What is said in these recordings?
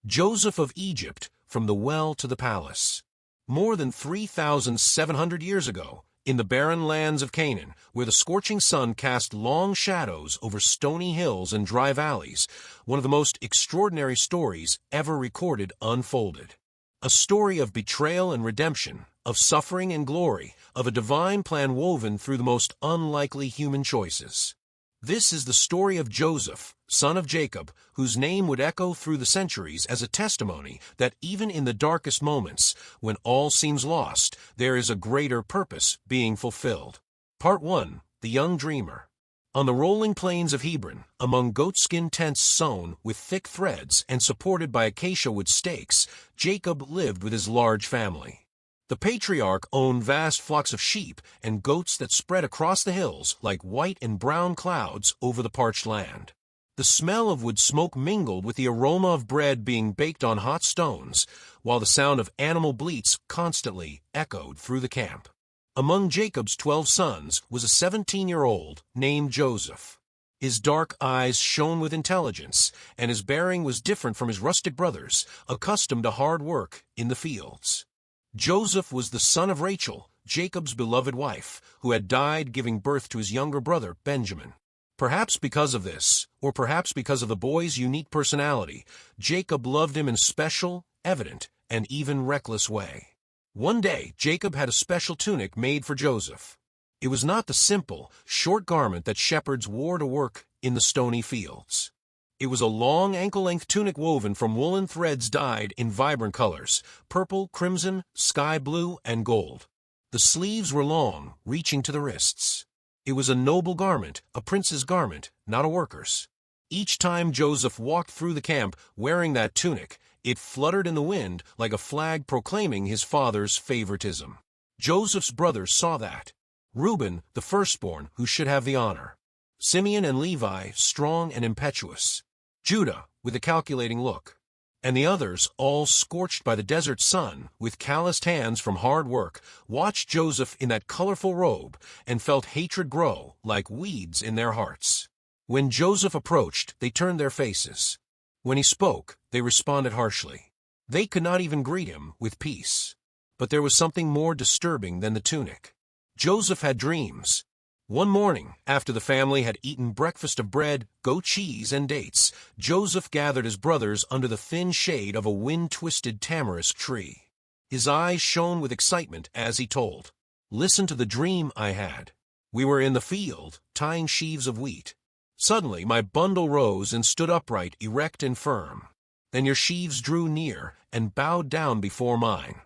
Joseph of Egypt, from the well to the palace. More than 3,700 years ago, in the barren lands of Canaan, where the scorching sun cast long shadows over stony hills and dry valleys, one of the most extraordinary stories ever recorded unfolded. A story of betrayal and redemption, of suffering and glory, of a divine plan woven through the most unlikely human choices. This is the story of Joseph, son of Jacob, whose name would echo through the centuries as a testimony that even in the darkest moments, when all seems lost, there is a greater purpose being fulfilled. Part 1. The Young Dreamer. On the rolling plains of Hebron, among goatskin tents sewn with thick threads and supported by acacia wood stakes, Jacob lived with his large family. The patriarch owned vast flocks of sheep and goats that spread across the hills like white and brown clouds over the parched land. The smell of wood smoke mingled with the aroma of bread being baked on hot stones, while the sound of animal bleats constantly echoed through the camp. Among Jacob's 12 sons was a 17-year-old named Joseph. His dark eyes shone with intelligence, and his bearing was different from his rustic brothers, accustomed to hard work in the fields. Joseph was the son of Rachel, Jacob's beloved wife, who had died giving birth to his younger brother, Benjamin. Perhaps because of this, or perhaps because of the boy's unique personality, Jacob loved him in a special, evident, and even reckless way. One day, Jacob had a special tunic made for Joseph. It was not the simple, short garment that shepherds wore to work in the stony fields. It was a long ankle-length tunic woven from woolen threads dyed in vibrant colors: purple, crimson, sky blue, and gold. The sleeves were long, reaching to the wrists. It was a noble garment, a prince's garment, not a worker's. Each time Joseph walked through the camp wearing that tunic, it fluttered in the wind like a flag proclaiming his father's favoritism. Joseph's brothers saw that. Reuben, the firstborn, who should have the honor. Simeon and Levi, strong and impetuous. Judah, with a calculating look. And the others, all scorched by the desert sun, with calloused hands from hard work, watched Joseph in that colorful robe and felt hatred grow like weeds in their hearts. When Joseph approached, they turned their faces. When he spoke, they responded harshly. They could not even greet him with peace. But there was something more disturbing than the tunic. Joseph had dreams. One morning, after the family had eaten breakfast of bread, goat cheese, and dates, Joseph gathered his brothers under the thin shade of a wind-twisted tamarisk tree. His eyes shone with excitement as he told, "Listen to the dream I had. We were in the field, tying sheaves of wheat. Suddenly my bundle rose and stood upright, erect and firm. Then your sheaves drew near and bowed down before mine."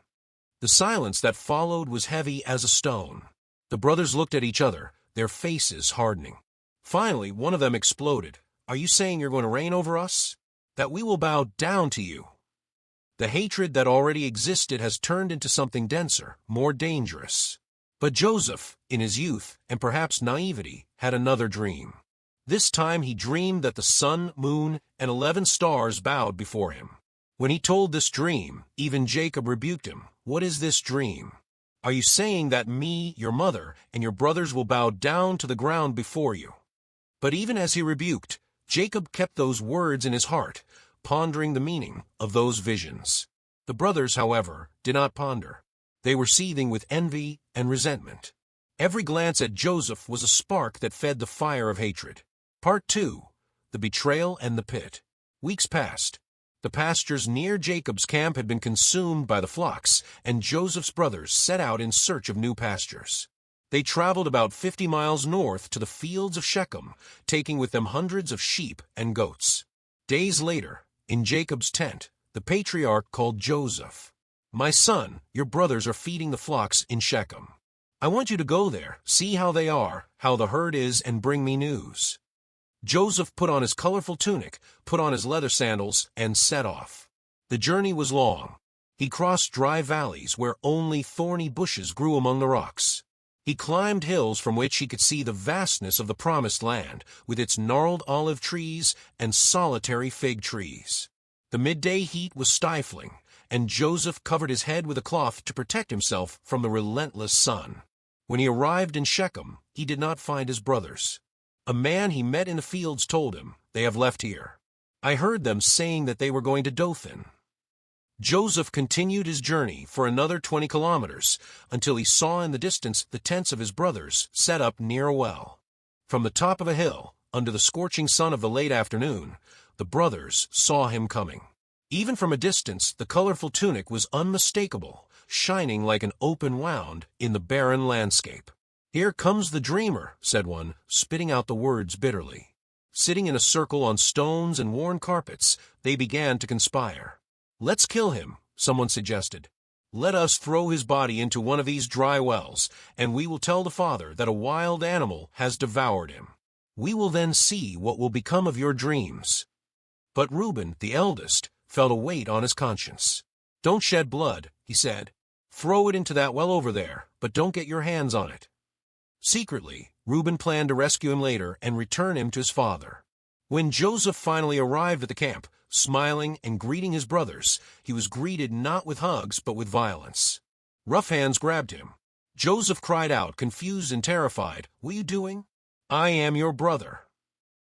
The silence that followed was heavy as a stone. The brothers looked at each other, their faces hardening. Finally, one of them exploded. "Are you saying you're going to reign over us? That we will bow down to you?" The hatred that already existed has turned into something denser, more dangerous. But Joseph, in his youth, and perhaps naivety, had another dream. This time he dreamed that the sun, moon, and 11 stars bowed before him. When he told this dream, even Jacob rebuked him. "What is this dream? Are you saying that me, your mother, and your brothers will bow down to the ground before you?" But even as he rebuked, Jacob kept those words in his heart, pondering the meaning of those visions. The brothers, however, did not ponder. They were seething with envy and resentment. Every glance at Joseph was a spark that fed the fire of hatred. Part 2. The Betrayal and the Pit. Weeks passed. The pastures near Jacob's camp had been consumed by the flocks, and Joseph's brothers set out in search of new pastures. They traveled about 50 miles north to the fields of Shechem, taking with them hundreds of sheep and goats. Days later, in Jacob's tent, the patriarch called Joseph. "My son, your brothers are feeding the flocks in Shechem. I want you to go there, see how they are, how the herd is, and bring me news." Joseph put on his colorful tunic, put on his leather sandals, and set off. The journey was long. He crossed dry valleys where only thorny bushes grew among the rocks. He climbed hills from which he could see the vastness of the Promised Land, with its gnarled olive trees and solitary fig trees. The midday heat was stifling, and Joseph covered his head with a cloth to protect himself from the relentless sun. When he arrived in Shechem, he did not find his brothers. A man he met in the fields told him, "They have left here." I heard them saying that they were going to Dothan." Joseph continued his journey for another 20 kilometers until he saw in the distance the tents of his brothers set up near a well. From the top of a hill, under the scorching sun of the late afternoon, the brothers saw him coming. Even from a distance, the colorful tunic was unmistakable, shining like an open wound in the barren landscape. "Here comes the dreamer," said one, spitting out the words bitterly. Sitting in a circle on stones and worn carpets, they began to conspire. "Let's kill him," someone suggested. "Let us throw his body into one of these dry wells, and we will tell the father that a wild animal has devoured him. We will then see what will become of your dreams." But Reuben, the eldest, felt a weight on his conscience. "Don't shed blood," he said. "Throw it into that well over there, but don't get your hands on it." Secretly, Reuben planned to rescue him later and return him to his father. When Joseph finally arrived at the camp, smiling and greeting his brothers, he was greeted not with hugs but with violence. Rough hands grabbed him. Joseph cried out, confused and terrified, "What are you doing? I am your brother."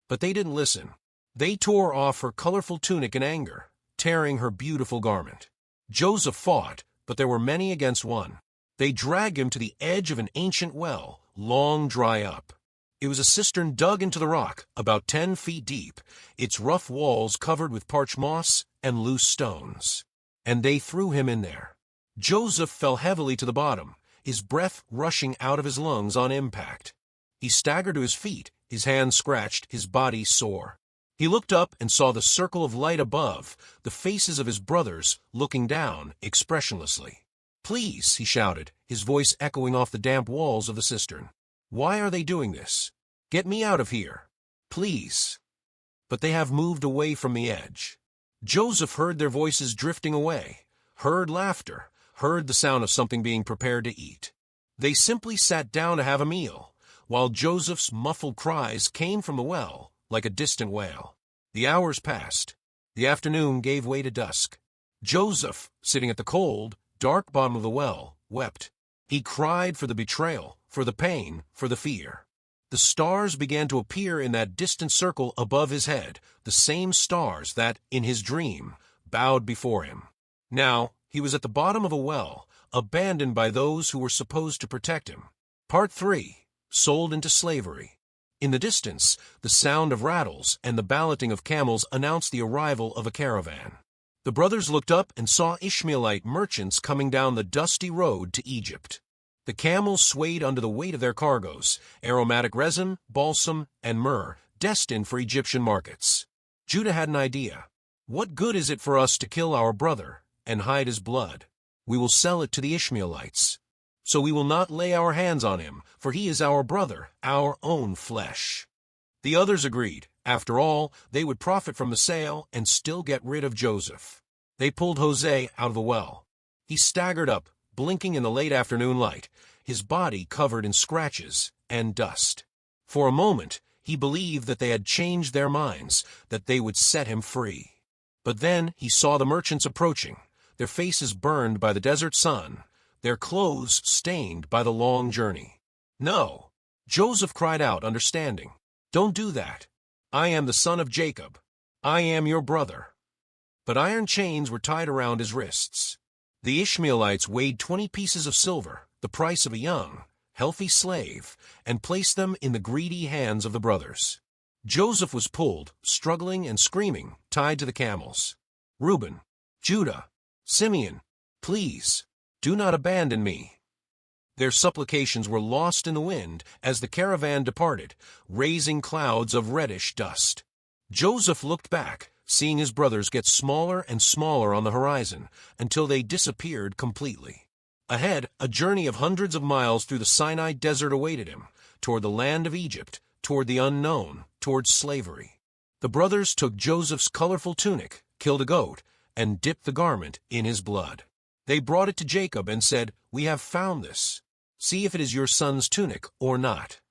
But they didn't listen. They tore off her colorful tunic in anger, tearing her beautiful garment. Joseph fought, but there were many against one. They dragged him to the edge of an ancient well, long dry up. It was a cistern dug into the rock, about 10 feet deep, its rough walls covered with parched moss and loose stones. And they threw him in there. Joseph fell heavily to the bottom, his breath rushing out of his lungs on impact. He staggered to his feet, his hands scratched, his body sore. He looked up and saw the circle of light above, the faces of his brothers looking down expressionlessly. "Please," he shouted, his voice echoing off the damp walls of the cistern. "Why are they doing this? Get me out of here. Please." But they have moved away from the edge. Joseph heard their voices drifting away, heard laughter, heard the sound of something being prepared to eat. They simply sat down to have a meal, while Joseph's muffled cries came from the well like a distant wail. The hours passed. The afternoon gave way to dusk. Joseph, sitting at the cold, dark bottom of the well, wept. He cried for the betrayal, for the pain, for the fear. The stars began to appear in that distant circle above his head, the same stars that, in his dream, bowed before him. Now, he was at the bottom of a well, abandoned by those who were supposed to protect him. Part 3. Sold into slavery. In the distance, the sound of rattles and the balloting of camels announced the arrival of a caravan. The brothers looked up and saw Ishmaelite merchants coming down the dusty road to Egypt. The camels swayed under the weight of their cargoes, aromatic resin, balsam, and myrrh, destined for Egyptian markets. Judah had an idea. "What good is it for us to kill our brother and hide his blood? We will sell it to the Ishmaelites. So we will not lay our hands on him, for he is our brother, our own flesh." The others agreed. After all, they would profit from the sale and still get rid of Joseph. They pulled Jose out of the well. He staggered up, blinking in the late afternoon light, his body covered in scratches and dust. For a moment, he believed that they had changed their minds, that they would set him free. But then he saw the merchants approaching, their faces burned by the desert sun, their clothes stained by the long journey. "No," Joseph cried out, understanding. "Don't do that. I am the son of Jacob. I am your brother." But iron chains were tied around his wrists. The Ishmaelites weighed 20 pieces of silver, the price of a young, healthy slave, and placed them in the greedy hands of the brothers. Joseph was pulled, struggling and screaming, tied to the camels. "Reuben, Judah, Simeon, please, do not abandon me." Their supplications were lost in the wind as the caravan departed, raising clouds of reddish dust. Joseph looked back, seeing his brothers get smaller and smaller on the horizon, until they disappeared completely. Ahead, a journey of hundreds of miles through the Sinai desert awaited him, toward the land of Egypt, toward the unknown, toward slavery. The brothers took Joseph's colorful tunic, killed a goat, and dipped the garment in his blood. They brought it to Jacob and said, "We have found this. See if it is your son's tunic or not."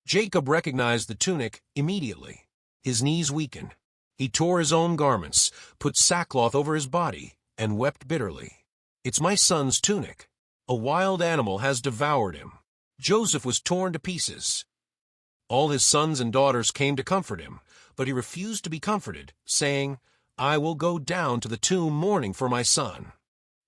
Jacob recognized the tunic immediately. His knees weakened. He tore his own garments, put sackcloth over his body, and wept bitterly. "It's my son's tunic. A wild animal has devoured him." Joseph was torn to pieces. All his sons and daughters came to comfort him, but he refused to be comforted, saying, "I will go down to the tomb mourning for my son."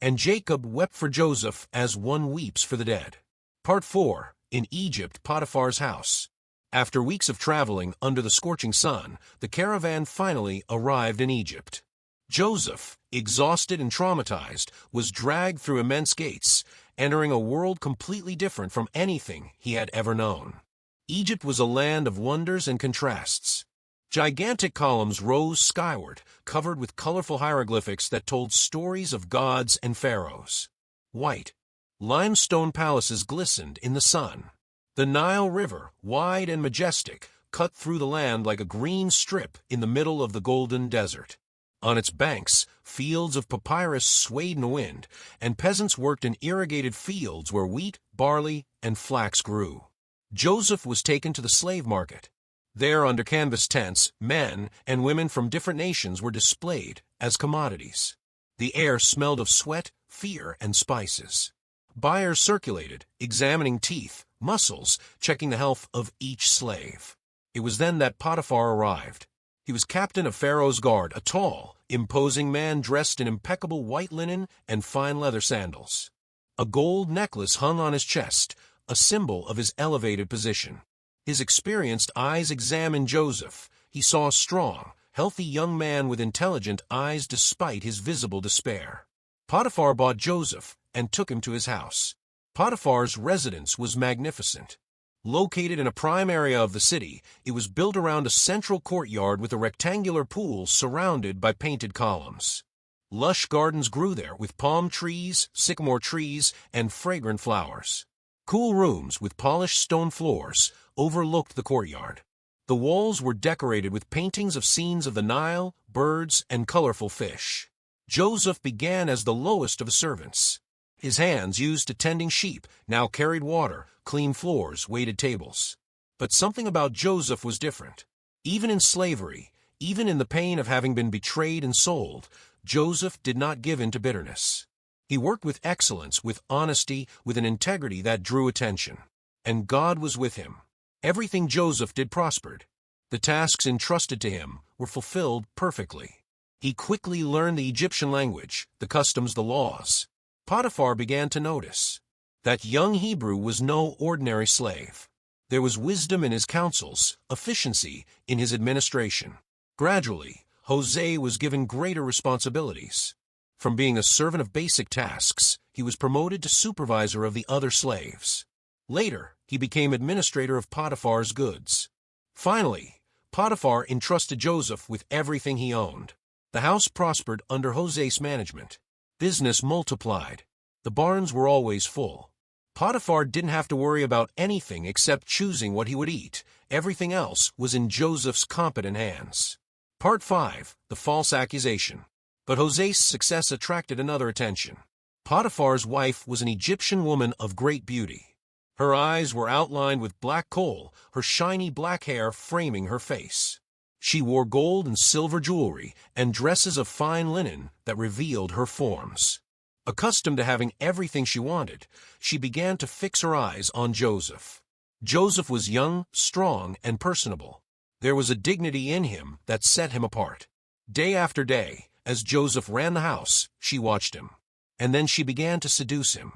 And Jacob wept for Joseph as one weeps for the dead. Part 4. In Egypt, Potiphar's house. After weeks of traveling under the scorching sun, the caravan finally arrived in Egypt. Joseph, exhausted and traumatized, was dragged through immense gates, entering a world completely different from anything he had ever known. Egypt was a land of wonders and contrasts. Gigantic columns rose skyward, covered with colorful hieroglyphics that told stories of gods and pharaohs. White, limestone palaces glistened in the sun. The Nile River, wide and majestic, cut through the land like a green strip in the middle of the golden desert. On its banks, fields of papyrus swayed in the wind, and peasants worked in irrigated fields where wheat, barley, and flax grew. Joseph was taken to the slave market. There, under canvas tents, men and women from different nations were displayed as commodities. The air smelled of sweat, fear, and spices. Buyers circulated, examining teeth, muscles, checking the health of each slave. It was then that Potiphar arrived. He was captain of Pharaoh's guard, a tall, imposing man dressed in impeccable white linen and fine leather sandals. A gold necklace hung on his chest, a symbol of his elevated position. His experienced eyes examined Joseph. He saw a strong, healthy young man with intelligent eyes despite his visible despair. Potiphar bought Joseph and took him to his house. Potiphar's residence was magnificent. Located in a prime area of the city, it was built around a central courtyard with a rectangular pool surrounded by painted columns. Lush gardens grew there with palm trees, sycamore trees, and fragrant flowers. Cool rooms with polished stone floors overlooked the courtyard. The walls were decorated with paintings of scenes of the Nile, birds, and colorful fish. Joseph began as the lowest of servants. His hands, used to tending sheep, now carried water, cleaned floors, waited tables. But something about Joseph was different. Even in slavery, even in the pain of having been betrayed and sold, Joseph did not give in to bitterness. He worked with excellence, with honesty, with an integrity that drew attention. And God was with him. Everything Joseph did prospered. The tasks entrusted to him were fulfilled perfectly. He quickly learned the Egyptian language, the customs, the laws. Potiphar began to notice that young Hebrew was no ordinary slave. There was wisdom in his counsels, efficiency in his administration. Gradually, Jose was given greater responsibilities. From being a servant of basic tasks, he was promoted to supervisor of the other slaves. Later, he became administrator of Potiphar's goods. Finally, Potiphar entrusted Joseph with everything he owned. The house prospered under Jose's management. Business multiplied. The barns were always full. Potiphar didn't have to worry about anything except choosing what he would eat. Everything else was in Joseph's competent hands. Part 5. The False Accusation. But Jose's success attracted another attention. Potiphar's wife was an Egyptian woman of great beauty. Her eyes were outlined with black coal, her shiny black hair framing her face. She wore gold and silver jewelry and dresses of fine linen that revealed her forms. Accustomed to having everything she wanted, she began to fix her eyes on Joseph. Joseph was young, strong, and personable. There was a dignity in him that set him apart. Day after day, as Joseph ran the house, she watched him. And then she began to seduce him.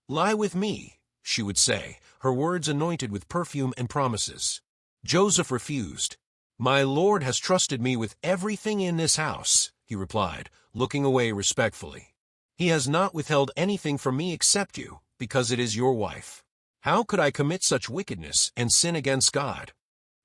"Lie with me," she would say, her words anointed with perfume and promises. Joseph refused. "My Lord has trusted me with everything in this house," he replied, looking away respectfully. "He has not withheld anything from me except you, because it is your wife. How could I commit such wickedness and sin against God?"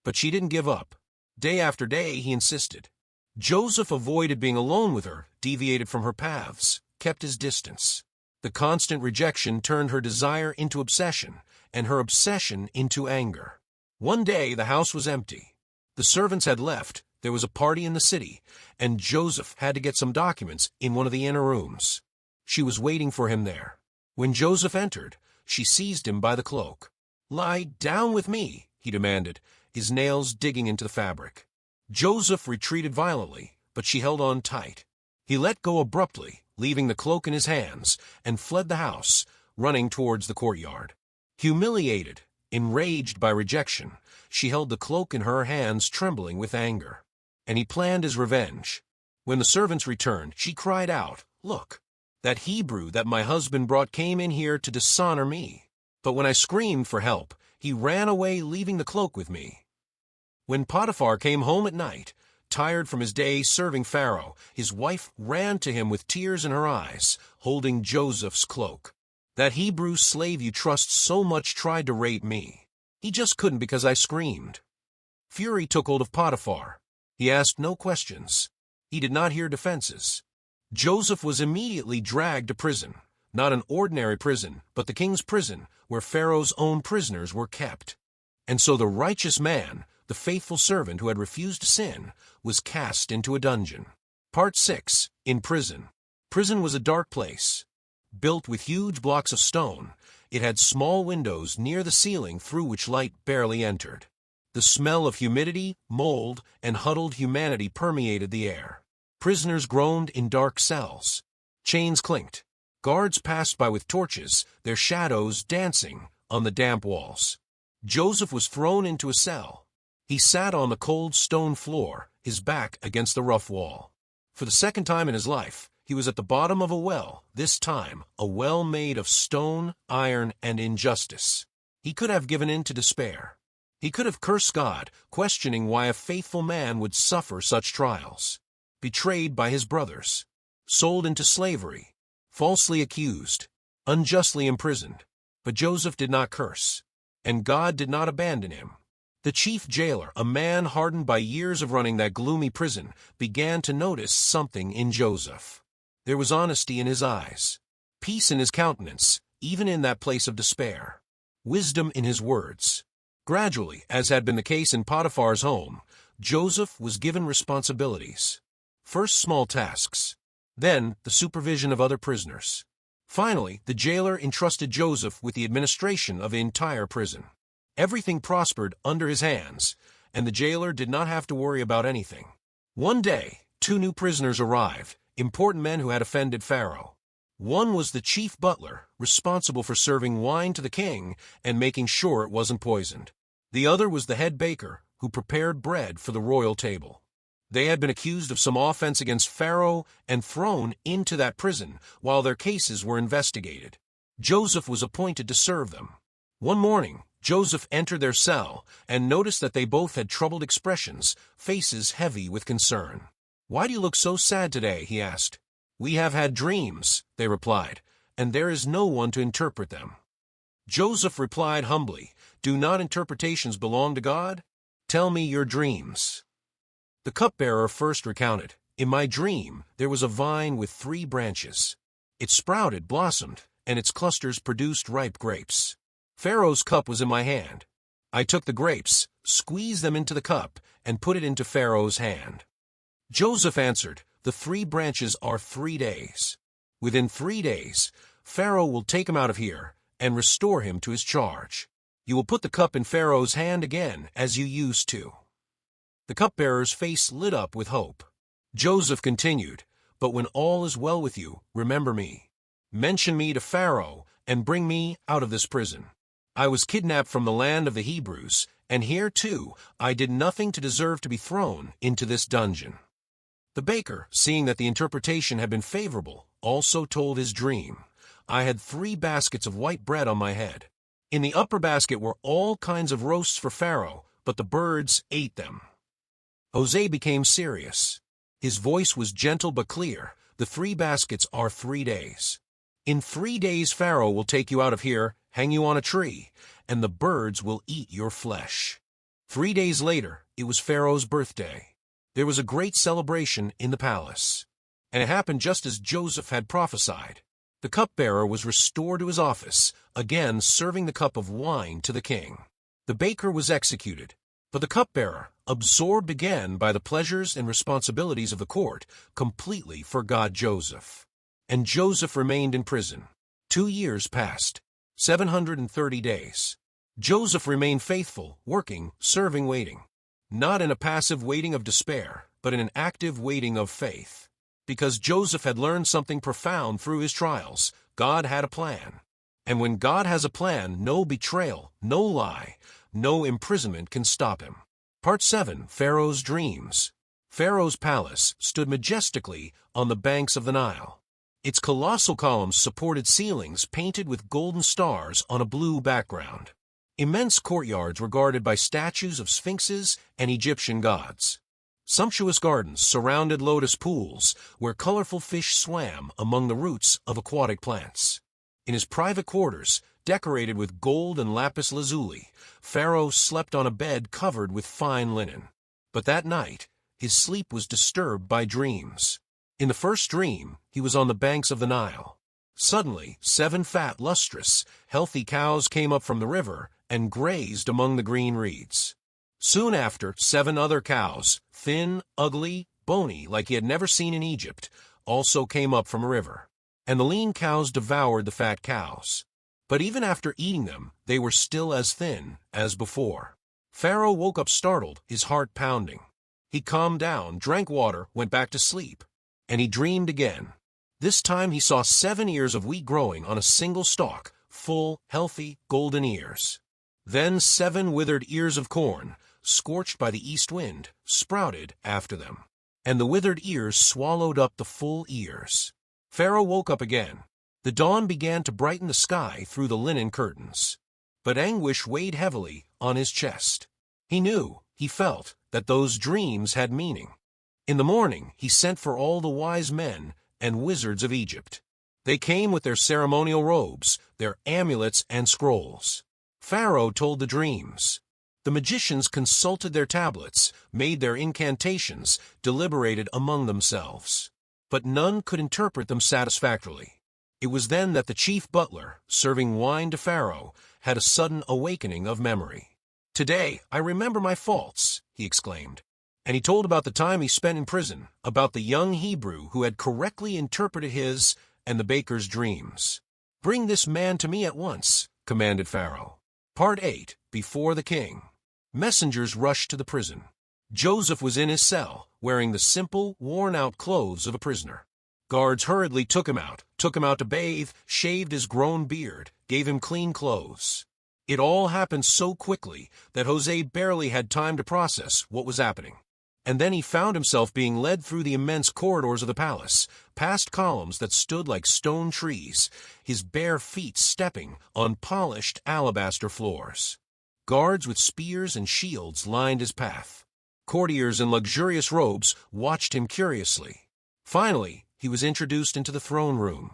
But she didn't give up. Day after day, he insisted. Joseph avoided being alone with her, deviated from her paths, kept his distance. The constant rejection turned her desire into obsession, and her obsession into anger. One day, the house was empty. The servants had left, there was a party in the city, and Joseph had to get some documents in one of the inner rooms. She was waiting for him there. When Joseph entered, she seized him by the cloak. "Lie down with me," he demanded, his nails digging into the fabric. Joseph retreated violently, but she held on tight. He let go abruptly, leaving the cloak in his hands, and fled the house, running towards the courtyard. Humiliated, enraged by rejection, she held the cloak in her hands, trembling with anger. and he planned his revenge. When the servants returned, she cried out, "Look, that Hebrew that my husband brought came in here to dishonor me." But when I screamed for help, he ran away, leaving the cloak with me. When Potiphar came home at night, tired from his day serving Pharaoh, his wife ran to him with tears in her eyes, holding Joseph's cloak. "That Hebrew slave you trust so much tried to rape me. He just couldn't because I screamed." Fury took hold of Potiphar. He asked no questions. He did not hear defenses. Joseph was immediately dragged to prison, not an ordinary prison, but the king's prison, where Pharaoh's own prisoners were kept. And so the righteous man, the faithful servant who had refused to sin, was cast into a dungeon. Part 6. In prison. Prison was a dark place. Built with huge blocks of stone, it had small windows near the ceiling through which light barely entered. The smell of humidity, mold, and huddled humanity permeated the air. Prisoners groaned in dark cells. Chains clinked. Guards passed by with torches, their shadows dancing on the damp walls. Joseph was thrown into a cell. He sat on the cold stone floor, his back against the rough wall. For the second time in his life, he was at the bottom of a well, this time a well made of stone, iron, and injustice. He could have given in to despair. He could have cursed God, questioning why a faithful man would suffer such trials. Betrayed by his brothers, sold into slavery, falsely accused, unjustly imprisoned. But Joseph did not curse, and God did not abandon him. The chief jailer, a man hardened by years of running that gloomy prison, began to notice something in Joseph. There was honesty in his eyes, peace in his countenance, even in that place of despair, wisdom in his words. Gradually, as had been the case in Potiphar's home, Joseph was given responsibilities. First small tasks, then the supervision of other prisoners. Finally, the jailer entrusted Joseph with the administration of the entire prison. Everything prospered under his hands, and the jailer did not have to worry about anything. One day, 2 new prisoners arrived, important men who had offended Pharaoh. One was the chief butler, responsible for serving wine to the king and making sure it wasn't poisoned. The other was the head baker, who prepared bread for the royal table. They had been accused of some offense against Pharaoh and thrown into that prison while their cases were investigated. Joseph was appointed to serve them. One morning, Joseph entered their cell and noticed that they both had troubled expressions, faces heavy with concern. "Why do you look so sad today?" he asked. "We have had dreams," they replied, "and there is no one to interpret them." Joseph replied humbly, "Do not interpretations belong to God? Tell me your dreams." The cupbearer first recounted, "In my dream there was a vine with 3 branches. It sprouted, blossomed, and its clusters produced ripe grapes. Pharaoh's cup was in my hand. I took the grapes, squeezed them into the cup, and put it into Pharaoh's hand." Joseph answered, "The 3 branches are 3 days. Within 3 days, Pharaoh will take him out of here and restore him to his charge. You will put the cup in Pharaoh's hand again, as you used to." The cupbearer's face lit up with hope. Joseph continued, "But when all is well with you, remember me. Mention me to Pharaoh and bring me out of this prison. I was kidnapped from the land of the Hebrews, and here, too, I did nothing to deserve to be thrown into this dungeon." The baker, seeing that the interpretation had been favorable, also told his dream. "I had 3 baskets of white bread on my head. In the upper basket were all kinds of roasts for Pharaoh, but the birds ate them." Jose became serious. His voice was gentle but clear. "The 3 baskets are 3 days. In 3 days Pharaoh will take you out of here, hang you on a tree, and the birds will eat your flesh." 3 days later, it was Pharaoh's birthday. There was a great celebration in the palace. And it happened just as Joseph had prophesied. The cupbearer was restored to his office, again serving the cup of wine to the king. The baker was executed, but the cupbearer, absorbed again by the pleasures and responsibilities of the court, completely forgot Joseph. And Joseph remained in prison. 2 years passed, 730 days. Joseph remained faithful, working, serving, waiting. Not in a passive waiting of despair, but in an active waiting of faith. Because Joseph had learned something profound through his trials, God had a plan. And when God has a plan, no betrayal, no lie, no imprisonment can stop him. Part 7. Pharaoh's Dreams. Pharaoh's palace stood majestically on the banks of the Nile. Its colossal columns supported ceilings painted with golden stars on a blue background. Immense courtyards were guarded by statues of sphinxes and Egyptian gods. Sumptuous gardens surrounded lotus pools where colorful fish swam among the roots of aquatic plants. In his private quarters, decorated with gold and lapis lazuli, Pharaoh slept on a bed covered with fine linen. But that night, his sleep was disturbed by dreams. In the first dream, he was on the banks of the Nile. Suddenly, 7 fat, lustrous, healthy cows came up from the river and grazed among the green reeds. Soon after, 7 other cows, thin, ugly, bony like he had never seen in Egypt, also came up from a river. And the lean cows devoured the fat cows. But even after eating them, they were still as thin as before. Pharaoh woke up startled, his heart pounding. He calmed down, drank water, went back to sleep. And he dreamed again. This time he saw 7 ears of wheat growing on a single stalk, full, healthy, golden ears. Then 7 withered ears of corn, scorched by the east wind, sprouted after them. And the withered ears swallowed up the full ears. Pharaoh woke up again. The dawn began to brighten the sky through the linen curtains. But anguish weighed heavily on his chest. He felt, that those dreams had meaning. In the morning, he sent for all the wise men and wizards of Egypt. They came with their ceremonial robes, their amulets and scrolls. Pharaoh told the dreams. The magicians consulted their tablets, made their incantations, deliberated among themselves. But none could interpret them satisfactorily. It was then that the chief butler, serving wine to Pharaoh, had a sudden awakening of memory. "Today, I remember my faults," he exclaimed. And he told about the time he spent in prison, about the young Hebrew who had correctly interpreted his and the baker's dreams. "Bring this man to me at once," commanded Pharaoh. Part 8. Before the King. Messengers rushed to the prison. Joseph was in his cell, wearing the simple, worn-out clothes of a prisoner. Guards hurriedly took him out to bathe, shaved his grown beard, gave him clean clothes. It all happened so quickly that Jose barely had time to process what was happening. And then he found himself being led through the immense corridors of the palace, past columns that stood like stone trees, his bare feet stepping on polished alabaster floors. Guards with spears and shields lined his path. Courtiers in luxurious robes watched him curiously. Finally, he was introduced into the throne room.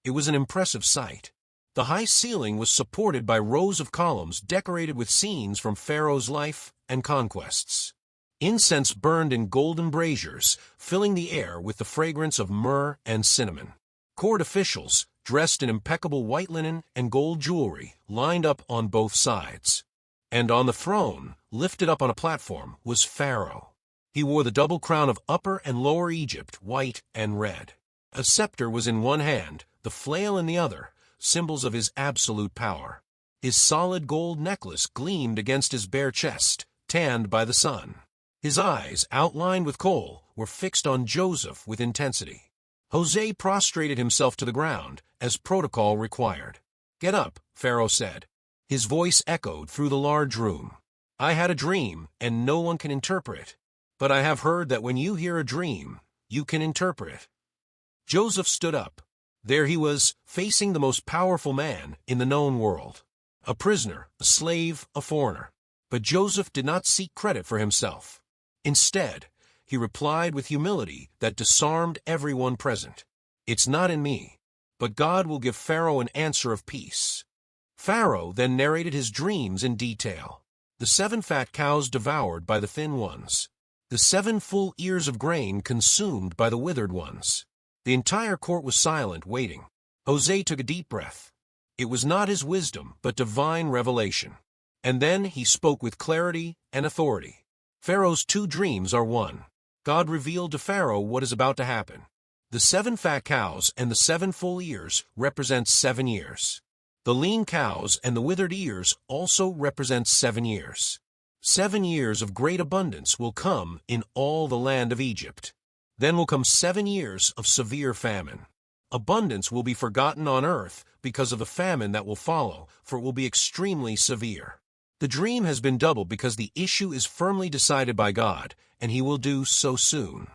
It was an impressive sight. The high ceiling was supported by rows of columns decorated with scenes from Pharaoh's life and conquests. Incense burned in golden braziers, filling the air with the fragrance of myrrh and cinnamon. Court officials, dressed in impeccable white linen and gold jewelry, lined up on both sides. And on the throne, lifted up on a platform, was Pharaoh. He wore the double crown of Upper and Lower Egypt, white and red. A scepter was in one hand, the flail in the other, symbols of his absolute power. His solid gold necklace gleamed against his bare chest, tanned by the sun. His eyes, outlined with kohl, were fixed on Joseph with intensity. Jose prostrated himself to the ground, as protocol required. "Get up," Pharaoh said. His voice echoed through the large room. "I had a dream, and no one can interpret it. But I have heard that when you hear a dream, you can interpret it." Joseph stood up. There he was, facing the most powerful man in the known world. A prisoner, a slave, a foreigner. But Joseph did not seek credit for himself. Instead, he replied with humility that disarmed everyone present. "It's not in me, but God will give Pharaoh an answer of peace." Pharaoh then narrated his dreams in detail. The 7 fat cows devoured by the thin ones. The 7 full ears of grain consumed by the withered ones. The entire court was silent, waiting. Jose took a deep breath. It was not his wisdom, but divine revelation. And then he spoke with clarity and authority. Pharaoh's 2 dreams are one. God revealed to Pharaoh what is about to happen. The 7 fat cows and the 7 full ears represent 7 years. The lean cows and the withered ears also represent 7 years. 7 years of great abundance will come in all the land of Egypt. Then will come 7 years of severe famine. Abundance will be forgotten on earth because of the famine that will follow, for it will be extremely severe. The dream has been doubled because the issue is firmly decided by God, and he will do so soon.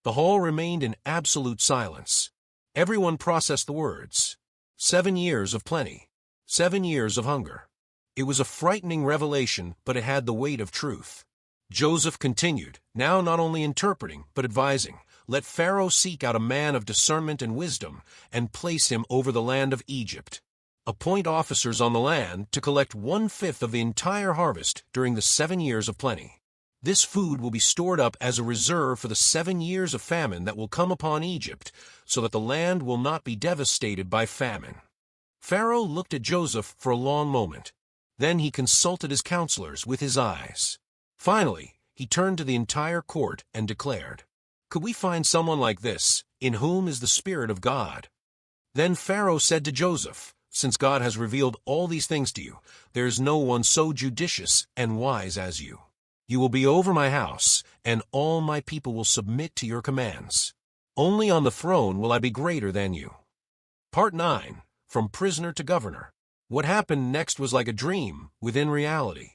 The hall remained in absolute silence. Everyone processed the words. 7 years of plenty. 7 years of hunger. It was a frightening revelation, but it had the weight of truth. Joseph continued, now not only interpreting, but advising. Let Pharaoh seek out a man of discernment and wisdom, and place him over the land of Egypt. Appoint officers on the land to collect 1/5 of the entire harvest during the 7 years of plenty. This food will be stored up as a reserve for the 7 years of famine that will come upon Egypt, so that the land will not be devastated by famine. Pharaoh looked at Joseph for a long moment. Then he consulted his counselors with his eyes. Finally, he turned to the entire court and declared, "Could we find someone like this, in whom is the Spirit of God?" Then Pharaoh said to Joseph, "Since God has revealed all these things to you, there is no one so judicious and wise as you. You will be over my house, and all my people will submit to your commands. Only on the throne will I be greater than you." Part 9. From Prisoner to Governor. What happened next was like a dream within reality.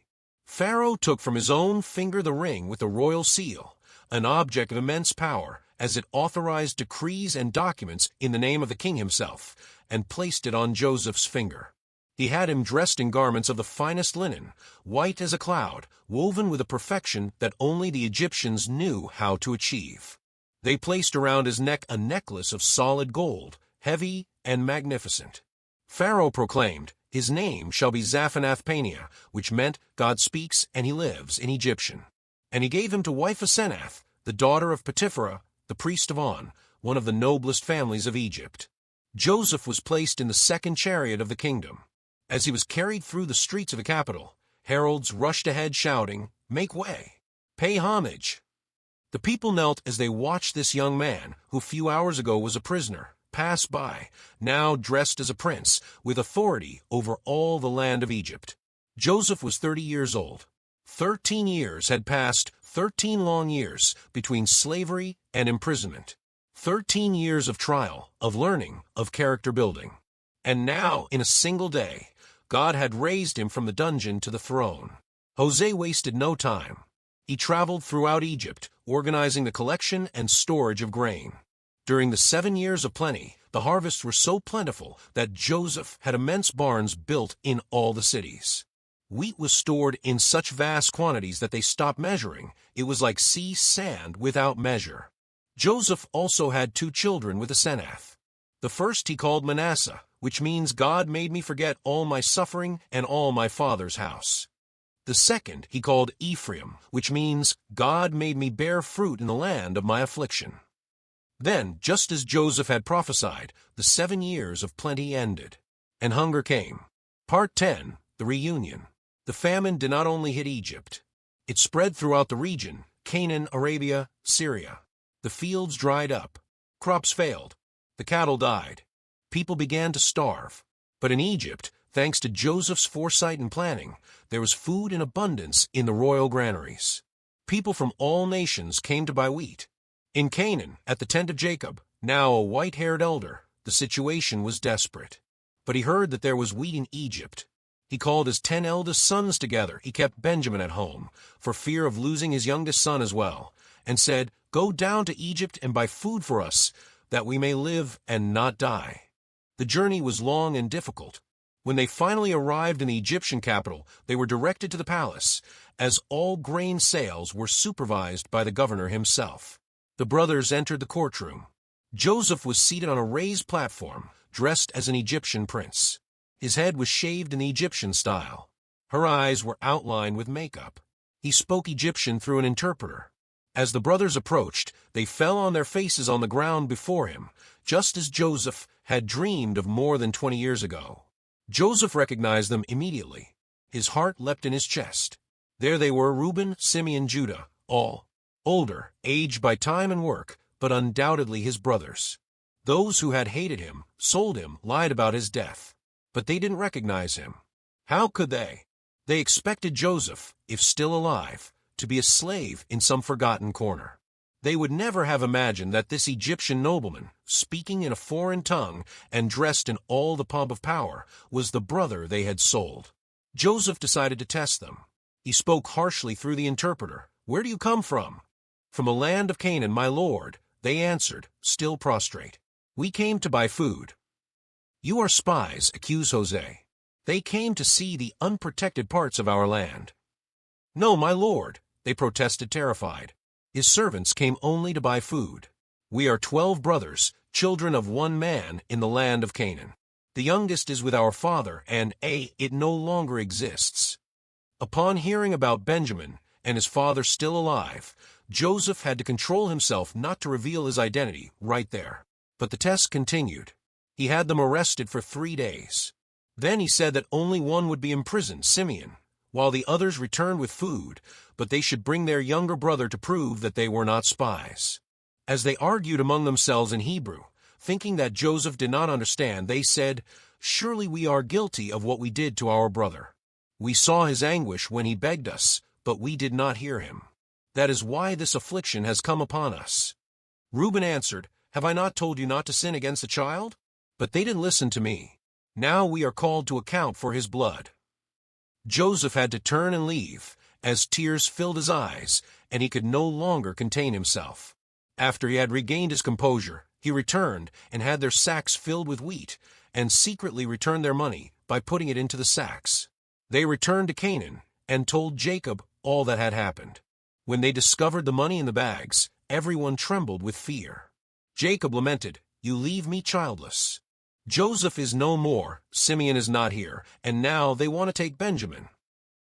Pharaoh took from his own finger the ring with the royal seal, an object of immense power, as it authorized decrees and documents in the name of the king himself, and placed it on Joseph's finger. He had him dressed in garments of the finest linen, white as a cloud, woven with a perfection that only the Egyptians knew how to achieve. They placed around his neck a necklace of solid gold, heavy and magnificent. Pharaoh proclaimed, "His name shall be Zaphenath-Paneah," which meant God speaks and he lives in Egyptian. And he gave him to wife Asenath, the daughter of Potipharah, the priest of On, one of the noblest families of Egypt. Joseph was placed in the second chariot of the kingdom. As he was carried through the streets of the capital, heralds rushed ahead shouting, "Make way! Pay homage!" The people knelt as they watched this young man, who a few hours ago was a prisoner, pass by, now dressed as a prince, with authority over all the land of Egypt. Joseph was 30 years old. 13 years had passed, 13 long years, between slavery and imprisonment. 13 years of trial, of learning, of character building. And now, in a single day, God had raised him from the dungeon to the throne. Jose wasted no time. He traveled throughout Egypt, organizing the collection and storage of grain. During the 7 years of plenty, the harvests were so plentiful that Joseph had immense barns built in all the cities. Wheat was stored in such vast quantities that they stopped measuring. It was like sea sand without measure. Joseph also had 2 children with Asenath. The first he called Manasseh, which means God made me forget all my suffering and all my father's house. The second he called Ephraim, which means God made me bear fruit in the land of my affliction. Then, just as Joseph had prophesied, the 7 years of plenty ended, and hunger came. Part 10. The Reunion. The famine did not only hit Egypt. It spread throughout the region, Canaan, Arabia, Syria. The fields dried up. Crops failed. The cattle died. People began to starve. But in Egypt, thanks to Joseph's foresight and planning, there was food in abundance in the royal granaries. People from all nations came to buy wheat. In Canaan, at the tent of Jacob, now a white-haired elder, the situation was desperate. But he heard that there was wheat in Egypt. He called his 10 eldest sons together. He kept Benjamin at home, for fear of losing his youngest son as well, and said, "Go down to Egypt and buy food for us, that we may live and not die." The journey was long and difficult. When they finally arrived in the Egyptian capital, they were directed to the palace, as all grain sales were supervised by the governor himself. The brothers entered the courtroom. Joseph was seated on a raised platform, dressed as an Egyptian prince. His head was shaved in the Egyptian style. Her eyes were outlined with makeup. He spoke Egyptian through an interpreter. As the brothers approached, they fell on their faces on the ground before him, just as Joseph had dreamed of more than 20 years ago. Joseph recognized them immediately. His heart leapt in his chest. There they were, Reuben, Simeon, Judah, all older, aged by time and work, but undoubtedly his brothers. Those who had hated him, sold him, lied about his death. But they didn't recognize him. How could they? They expected Joseph, if still alive, to be a slave in some forgotten corner. They would never have imagined that this Egyptian nobleman, speaking in a foreign tongue and dressed in all the pomp of power, was the brother they had sold. Joseph decided to test them. He spoke harshly through the interpreter. "Where do you come from?" "From a land of Canaan, my lord," they answered, still prostrate. "We came to buy food." "You are spies," accused Jose. "They came to see the unprotected parts of our land." "No, my lord," they protested, terrified. "His servants came only to buy food. We are 12 brothers, children of one man in the land of Canaan. The youngest is with our father, and it no longer exists." Upon hearing about Benjamin and his father still alive, Joseph had to control himself not to reveal his identity right there. But the test continued. He had them arrested for 3 days. Then he said that only one would be imprisoned, Simeon, while the others returned with food, but they should bring their younger brother to prove that they were not spies. As they argued among themselves in Hebrew, thinking that Joseph did not understand, they said, "Surely we are guilty of what we did to our brother. We saw his anguish when he begged us, but we did not hear him. That is why this affliction has come upon us." Reuben answered, "Have I not told you not to sin against the child? But they didn't listen to me. Now we are called to account for his blood." Joseph had to turn and leave, as tears filled his eyes, and he could no longer contain himself. After he had regained his composure, he returned and had their sacks filled with wheat, and secretly returned their money by putting it into the sacks. They returned to Canaan and told Jacob all that had happened. When they discovered the money in the bags, everyone trembled with fear. Jacob lamented, "You leave me childless. Joseph is no more, Simeon is not here, and now they want to take Benjamin."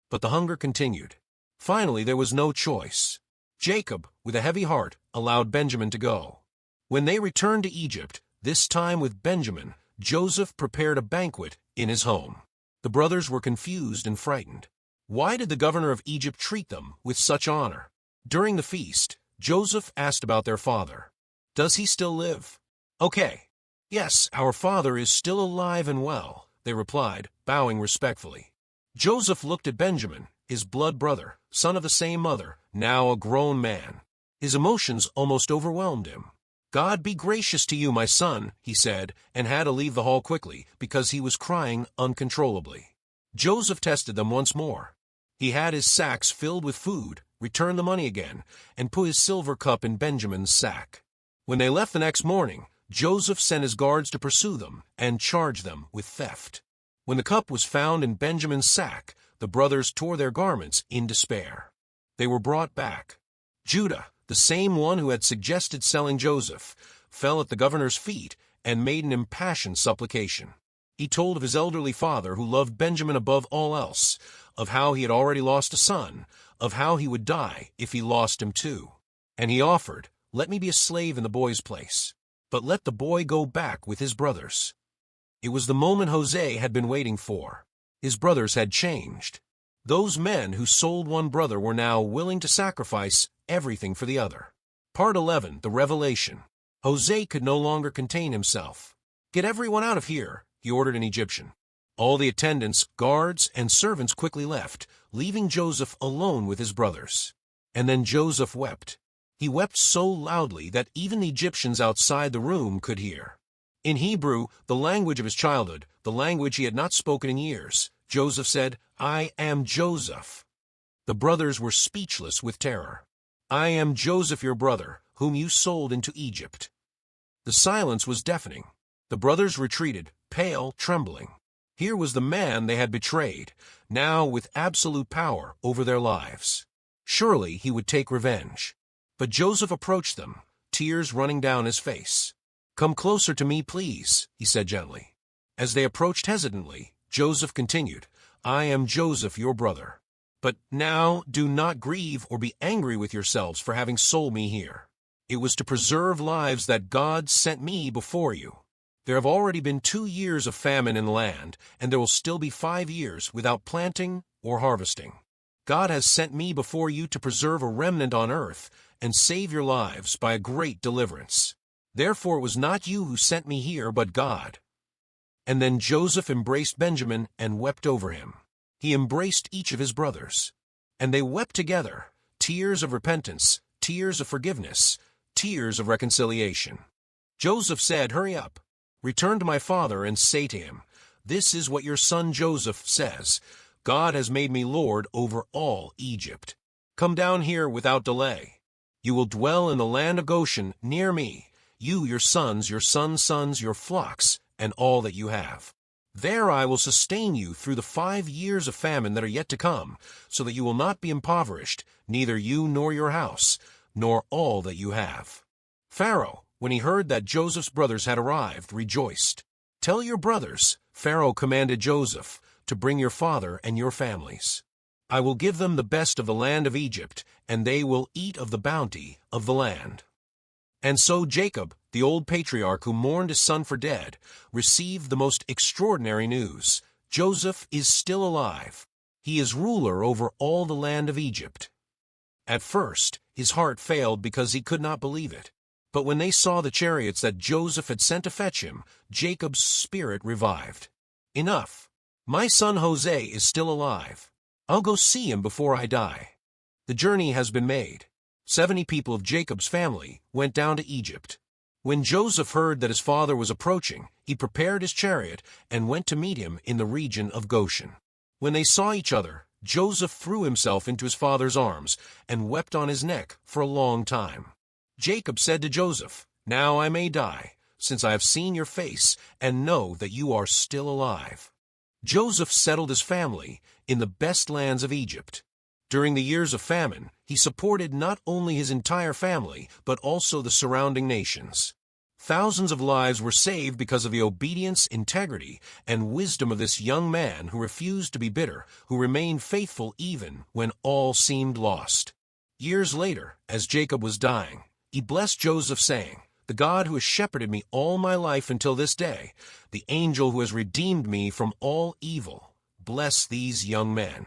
But the hunger continued. Finally, there was no choice. Jacob, with a heavy heart, allowed Benjamin to go. When they returned to Egypt, this time with Benjamin, Joseph prepared a banquet in his home. The brothers were confused and frightened. Why did the governor of Egypt treat them with such honor? During the feast, Joseph asked about their father. "Does he still live?" "Okay. Yes, our father is still alive and well," they replied, bowing respectfully. Joseph looked at Benjamin, his blood brother, son of the same mother, now a grown man. His emotions almost overwhelmed him. "God be gracious to you, my son," he said, and had to leave the hall quickly because he was crying uncontrollably. Joseph tested them once more. He had his sacks filled with food, returned the money again, and put his silver cup in Benjamin's sack. When they left the next morning, Joseph sent his guards to pursue them and charge them with theft. When the cup was found in Benjamin's sack, the brothers tore their garments in despair. They were brought back. Judah, the same one who had suggested selling Joseph, fell at the governor's feet and made an impassioned supplication. He told of his elderly father, who loved Benjamin above all else, of how he had already lost a son, of how he would die if he lost him too. And he offered, "Let me be a slave in the boy's place, but let the boy go back with his brothers." It was the moment Jose had been waiting for. His brothers had changed. Those men who sold one brother were now willing to sacrifice everything for the other. Part 11, The Revelation. Jose could no longer contain himself. "Get everyone out of here," he ordered in Egyptian. All the attendants, guards, and servants quickly left, leaving Joseph alone with his brothers. And then Joseph wept. He wept so loudly that even the Egyptians outside the room could hear. In Hebrew, the language of his childhood, the language he had not spoken in years, Joseph said, "I am Joseph." The brothers were speechless with terror. "I am Joseph, your brother, whom you sold into Egypt." The silence was deafening. The brothers retreated, pale, trembling. Here was the man they had betrayed, now with absolute power over their lives. Surely he would take revenge. But Joseph approached them, tears running down his face. "Come closer to me, please," he said gently. As they approached hesitantly, Joseph continued, "I am Joseph, your brother. But now do not grieve or be angry with yourselves for having sold me here. It was to preserve lives that God sent me before you. There have already been 2 years of famine in the land, and there will still be 5 years without planting or harvesting. God has sent me before you to preserve a remnant on earth and save your lives by a great deliverance. Therefore it was not you who sent me here, but God." And then Joseph embraced Benjamin and wept over him. He embraced each of his brothers. And they wept together, tears of repentance, tears of forgiveness, tears of reconciliation. Joseph said, "Hurry up. Return to my father and say to him, 'This is what your son Joseph says. God has made me lord over all Egypt. Come down here without delay. You will dwell in the land of Goshen near me, you, your sons, your sons' sons, your flocks, and all that you have. There I will sustain you through the 5 years of famine that are yet to come, so that you will not be impoverished, neither you nor your house, nor all that you have. Pharaoh, when he heard that Joseph's brothers had arrived, rejoiced. Tell your brothers, Pharaoh commanded Joseph, to bring your father and your families. I will give them the best of the land of Egypt, and they will eat of the bounty of the land. And so Jacob, the old patriarch who mourned his son for dead, received the most extraordinary news. Joseph is still alive. He is ruler over all the land of Egypt. At first, his heart failed because he could not believe it. But when they saw the chariots that Joseph had sent to fetch him, Jacob's spirit revived. Enough. My son Jose is still alive. I'll go see him before I die. The journey has been made. 70 people of Jacob's family went down to Egypt. When Joseph heard that his father was approaching, he prepared his chariot and went to meet him in the region of Goshen. When they saw each other, Joseph threw himself into his father's arms and wept on his neck for a long time. Jacob said to Joseph, "Now I may die, since I have seen your face and know that you are still alive." Joseph settled his family in the best lands of Egypt. During the years of famine, he supported not only his entire family, but also the surrounding nations. Thousands of lives were saved because of the obedience, integrity, and wisdom of this young man who refused to be bitter, who remained faithful even when all seemed lost. Years later, as Jacob was dying, he blessed Joseph, saying, "The God who has shepherded me all my life until this day, the angel who has redeemed me from all evil, bless these young men."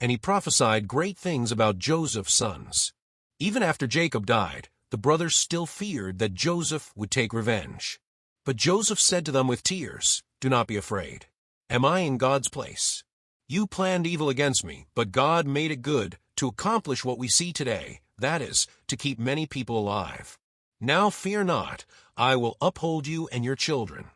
And he prophesied great things about Joseph's sons. Even after Jacob died, the brothers still feared that Joseph would take revenge. But Joseph said to them with tears, "Do not be afraid. Am I in God's place? You planned evil against me, but God made it good to accomplish what we see today, that is, to keep many people alive. Now fear not, I will uphold you and your children."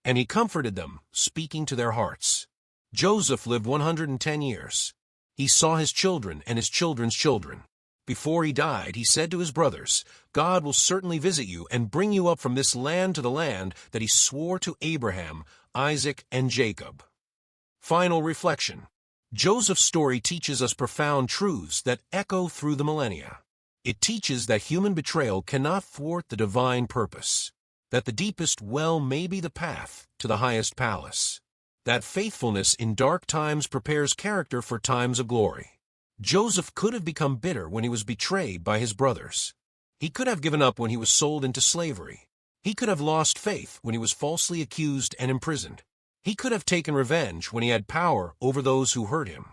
And he comforted them, speaking to their hearts. Joseph lived 110 years. He saw his children and his children's children. Before he died, he said to his brothers, "God will certainly visit you and bring you up from this land to the land that he swore to Abraham, Isaac, and Jacob." Final reflection. Joseph's story teaches us profound truths that echo through the millennia. It teaches that human betrayal cannot thwart the divine purpose, that the deepest well may be the path to the highest palace, that faithfulness in dark times prepares character for times of glory. Joseph could have become bitter when he was betrayed by his brothers. He could have given up when he was sold into slavery. He could have lost faith when he was falsely accused and imprisoned. He could have taken revenge when he had power over those who hurt him.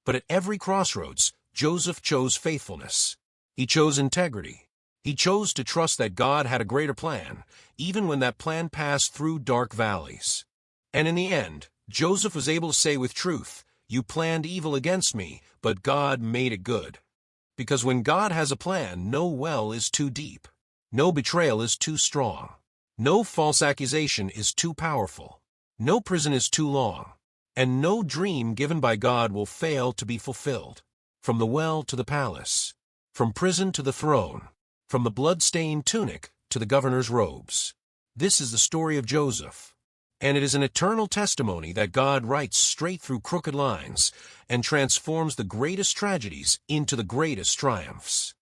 But at every crossroads, Joseph chose faithfulness. He chose integrity. He chose to trust that God had a greater plan, even when that plan passed through dark valleys. And in the end, Joseph was able to say with truth, "You planned evil against me, but God made it good." Because when God has a plan, no well is too deep. No betrayal is too strong. No false accusation is too powerful. No prison is too long. And no dream given by God will fail to be fulfilled. From the well to the palace. From prison to the throne. From the blood-stained tunic to the governor's robes. This is the story of Joseph. And it is an eternal testimony that God writes straight through crooked lines and transforms the greatest tragedies into the greatest triumphs.